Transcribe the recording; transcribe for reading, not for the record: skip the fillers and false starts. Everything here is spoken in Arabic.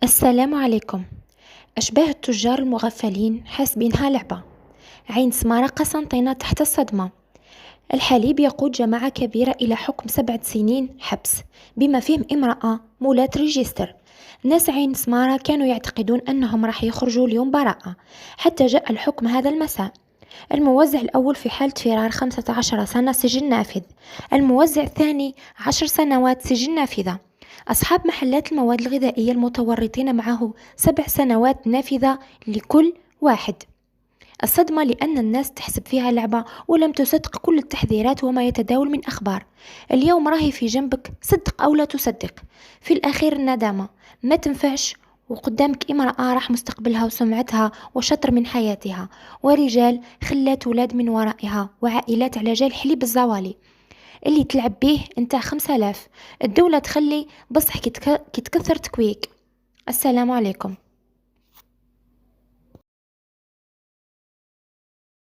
السلام عليكم. أشباه التجار المغفلين حاسبينها لعبة. عين سمارة قسنطينة تحت الصدمة. الحليب يقود جماعة كبيرة إلى حكم 7 سنين حبس، بما فيهم امرأة مولاة ريجستر. ناس عين سمارة كانوا يعتقدون أنهم راح يخرجوا اليوم براءة، حتى جاء الحكم هذا المساء. الموزع الأول في حالة فرار 15 سنة سجن نافذ. الموزع الثاني 10 سنوات سجن نافذة. أصحاب محلات المواد الغذائية المتورطين معه 7 سنوات نافذة لكل واحد. الصدمة لأن الناس تحسب فيها لعبة ولم تصدق كل التحذيرات وما يتداول من أخبار. اليوم راهي في جنبك، صدق أو لا تصدق. في الأخير الندامة ما تنفعش، وقدامك امرأة راح مستقبلها وسمعتها وشطر من حياتها، ورجال خلات ولاد من ورائها، وعائلات على جال حليب الزوالي اللي تلعب بيه انت 5000. الدولة تخلي بصح كي تكثر تكويك. السلام عليكم.